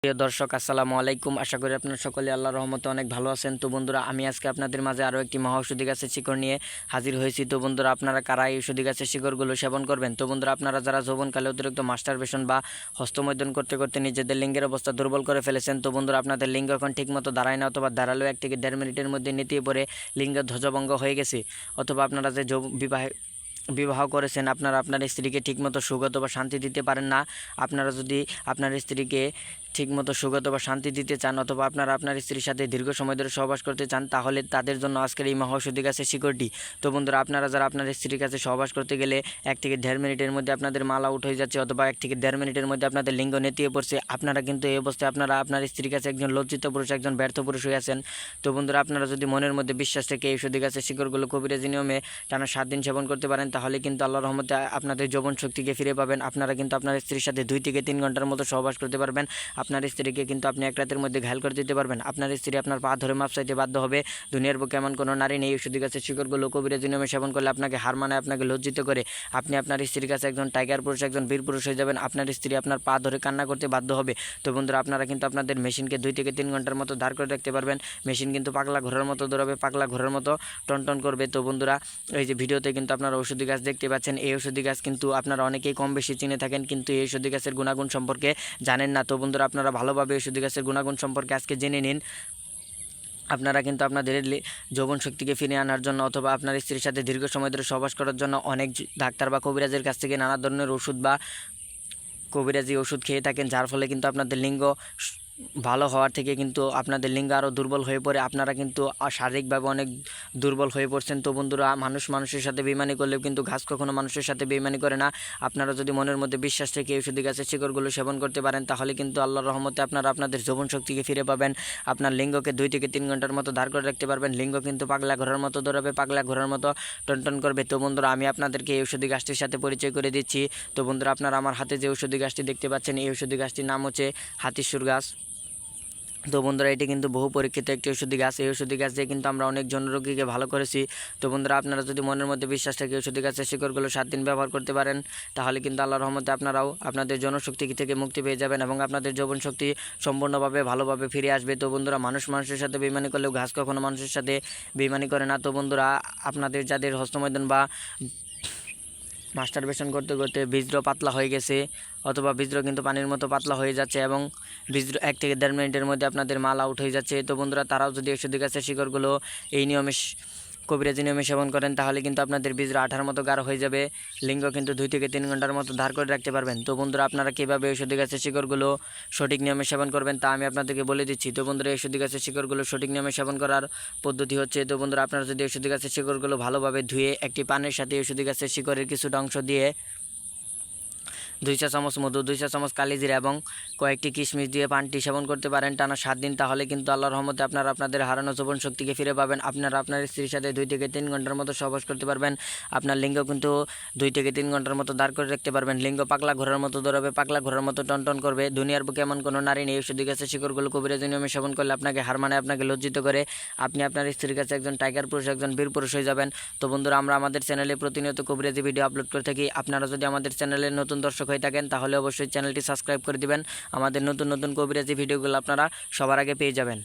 প্রিয় দর্শক আসসালামু আলাইকুম। আশা করি আপনারা সকলে আল্লাহর রহমতে অনেক ভালো আছেন। তো বন্ধুরা, আমি আজকে আপনাদের মাঝে আরও একটি মহা ঔষধি গাছের শিকড় নিয়ে হাজির হয়েছি। তো বন্ধুরা, আপনারা কারা এই ঔষধি গাছের শিকড়গুলো সেবন করবেন? তো বন্ধুরা, আপনারা যারা যৌবনকালে অতিরিক্ত মাস্টারবেশন বা হস্তমৈথুন করতে করতে নিজেদের লিঙ্গের অবস্থা দুর্বল করে ফেলেছেন, তো বন্ধুরা আপনাদের লিঙ্গ এখন ঠিকমতো দাঁড়ায় না, অথবা দাঁড়ালেও 1 থেকে 1.5 মিনিটের মধ্যে নেতিয়ে পড়ে লিঙ্গের ধ্বজভঙ্গ হয়ে গেছে, অথবা আপনারা যে বিবাহ করেছেন, আপনারা আপনার স্ত্রীকে ঠিকমতো সুখ অথবা শান্তি দিতে পারেন না। আপনারা যদি আপনার স্ত্রীকে ঠিকমতো সুখ অথবা শান্তি দিতে চান, অথবা আপনারা আপনার স্ত্রীর সাথে দীর্ঘ সময় ধরে সহবাস করতে চান, তাহলে তাদের জন্য আজকের এই মহা ঔষধি গাছের শিকড়টি। তো বন্ধুরা, আপনারা যারা আপনার স্ত্রীর কাছে সহবাস করতে গেলে 1 থেকে 1.5 মিনিটের মধ্যে আপনাদের মাল আউট হয়ে যাচ্ছে, অথবা 1 থেকে 1.5 মিনিটের মধ্যে আপনাদের লিঙ্গ নেতিয়ে পড়ছে, আপনারা কিন্তু এই অবস্থায় আপনারা আপনার স্ত্রীর কাছে একজন লজ্জিত পুরুষ, একজন ব্যর্থ পুরুষ হয়ে আছেন। তো বন্ধুরা, আপনারা যদি মনের মধ্যে বিশ্বাস থেকে এই ঔষধি গাছের শিকড়গুলো কবিরাজি নিয়মে টানা 7 দিন সেবন করতে পারেন, তাহলে কিন্তু আল্লাহর রহমতে আপনাদের যৌবন শক্তিকে ফিরে পাবেন। আপনারা কিন্তু আপনার স্ত্রীর সাথে 2 থেকে 3 ঘন্টার মতো সহবাস করতে পারবেন। আপনার স্ত্রীকে কিন্তু আপনি 1 রাতের মধ্যে ঘায়ল করে দিতে পারবেন। আপনার স্ত্রী আপনার পা ধরে মাপ চাইতে বাধ্য হবে। দুনিয়ার বুকে এমন কোনো নারী নেই ঔষধি গাছের শিকড়গুলো কবিরাজি নিয়মে সেবন করলে আপনাকে হার মানায়, আপনাকে লজ্জিত করে আপনি আপনার স্ত্রীর কাছে একজন টাইগার পুরুষ, একজন বীর পুরুষ হয়ে যাবেন। আপনার স্ত্রী আপনার পা ধরে কান্না করতে বাধ্য হবে। তো বন্ধুরা, আপনারা কিন্তু আপনাদের মেশিনকে 2 থেকে 3 ঘন্টার মতো দাঁড় করে রাখতে পারবেন। মেশিন কিন্তু পাগলা ঘোড়ার মতো দৌড়াবে, পাগলা ঘোড়ার মতো টনটন করবে। তো বন্ধুরা, এই যে ভিডিওতে কিন্তু আপনারা ঔষধি গাছ দেখতে পাচ্ছেন, এই ঔষধি গাছ কিন্তু আপনারা অনেকেই কম বেশি চিনে থাকেন, কিন্তু এই ঔষধি গাছের গুণাগুণ সম্পর্কে জানেন না। তো বন্ধুরা, আপনারা ভালোভাবে ঔষধি গাছের গুণাগুণ সম্পর্কে আজকে জেনে নিন। আপনারা কিন্তু আপনাদের যৌবন শক্তিকে ফিরিয়ে আনার জন্য, অথবা আপনার স্ত্রীর সাথে দীর্ঘ সময় ধরে সহবাস করার জন্য অনেক ডাক্তার বা কবিরাজের কাছ থেকে নানা ধরনের ওষুধ বা কবিরাজি ওষুধ খেয়ে থাকেন, যার ফলে কিন্তু আপনাদের লিঙ্গ ভালো হওয়ার থেকে কিন্তু আপনাদের লিঙ্গ আরও দুর্বল হয়ে পড়ে, আপনারা কিন্তু শারীরিকভাবে অনেক দুর্বল হয়ে পড়ছেন। তো বন্ধুরা, মানুষের সাথে বেইমানি করলেও কিন্তু ঘাস কখনো মানুষের সাথে বেইমানি করে না। আপনারা যদি মনের মধ্যে বিশ্বাস থেকে ঔষধি গাছের শিকড়গুলো সেবন করতে পারেন, তাহলে কিন্তু আল্লাহর রহমতে আপনারা আপনাদের যৌবন শক্তিকে ফিরে পাবেন। আপনার লিঙ্গকে 2 থেকে 3 ঘন্টার মতো দাঁড় করে রাখতে পারবেন। লিঙ্গ কিন্তু পাগলা ঘোড়ার মতো দৌড়াবে, পাগলা ঘোড়ার মতো টনটন করবে। তো বন্ধুরা, আমি আপনাদেরকে এই ঔষধি গাছটির সাথে পরিচয় করে দিচ্ছি। তো বন্ধুরা, আপনারা আমার হাতে যে ঔষধি গাছটি দেখতে পাচ্ছেন, এই ঔষধি গাছটির নাম হচ্ছে হাতিসুর গাছ। তো বন্ধুরা, এটি কিন্তু বহু পরীক্ষিত একটি ঔষধি গাছ। এই ঔষধি গাছ দিয়ে কিন্তু আমরা অনেক রোগীকে ভালো করেছি। তো বন্ধুরা, আপনারা যদি মনের মধ্যে বিশ্বাস থাকে ঔষধি গাছের শিকড়গুলো 7 দিন ব্যবহার করতে পারেন, তাহলে কিন্তু আল্লাহর রহমতে আপনারাও আপনাদের জনশক্তি থেকে মুক্তি পেয়ে যাবেন, এবং আপনাদের যৌবন শক্তি সম্পূর্ণভাবে ভালোভাবে ফিরে আসবে। তো বন্ধুরা, মানুষের সাথে বেইমানি করলেও ঘাস কখনো মানুষের সাথে বেইমানি করে না। তো বন্ধুরা, আপনাদের যাদের হস্তমৈথুন বা মাস্টারবেশন করতে করতে বীজ্র পাতলা হয়ে গেছে, অথবা বীজ্র কিন্তু পানির মতো পাতলা হয়ে যাচ্ছে, এবং বীজ্র 1 থেকে 1.5 মিনিটের মধ্যে আপনাদের মাল আউট হয়ে যাচ্ছে, তো বন্ধুরা, তারাও যদি ঔষধি গাছের শিকড়গুলো এই নিয়মে কবিরাজি নিয়মে সেবন করেন, তাহলে কিন্তু আপনাদের বীজ্র আঠার মতো গাঢ় হয়ে যাবে। লিঙ্গ কিন্তু 2 থেকে 3 ঘন্টার মতো ধার করে রাখতে পারবেন। তো বন্ধুরা, আপনারা কীভাবে ঔষধি গাছের শিকড়গুলো সঠিক নিয়মে সেবন করবেন তা আমি আপনাদেরকে বলে দিচ্ছি। তো বন্ধুরা, ঔষধি গাছের শিকড়গুলো সঠিক নিয়মে সেবন করার পদ্ধতি হচ্ছে, তো বন্ধুরা, আপনারা যদি ঔষধি গাছের শিকড়গুলো ভালোভাবে ধুয়ে একটি পানের সাথে ঔষধি গাছের শিকড়ের কিছুটা অংশ দিয়ে 2 চা চামচ মধু, 2 চা চামচ কালিজিরা এবং কয়েকটি কিশমিশ দিয়ে পানটি সেবন করতে পারেন টানা 7 দিন, তাহলে কিন্তু আল্লাহর রহমতে আপনারা আপনাদের হারানো যৌবন শক্তিকে ফিরে পাবেন। আপনারা আপনার স্ত্রীর সাথে 2 থেকে 3 ঘন্টার মতো সহবাস করতে পারবেন। আপনার লিঙ্গ কিন্তু 2 থেকে 3 ঘন্টার মতো দাঁড় করে রাখতে পারবেন। লিঙ্গ পাগলা ঘোড়ার মতো দৌড়াবে, পাগলা ঘোড়ার মতো টনটন করবে। দুনিয়ার বুকে এমন কোনো নারী নেই ঔষধি গাছের শিকড়গুলো কবিরাজি নিয়মে সেবন করলে আপনাকে হার মানায়, আপনাকে লজ্জিত করে আপনি আপনার স্ত্রীর কাছে একজন টাইগার পুরুষ, একজন বীর পুরুষ হয়ে যাবেন। তো বন্ধুরা, আমরা আমাদের চ্যানেলে প্রতিনিয়ত কবিরাজি ভিডিও আপলোড করে থাকি। আপনারা যদি আমাদের চ্যানেলের নতুন দর্শক হয়ে থাকেন, তাহলে অবশ্যই চ্যানেলটি সাবস্ক্রাইব করে দিবেন। আমাদের নতুন কবিরাজি ভিডিওগুলো আপনারা সবার আগে পেয়ে যাবেন।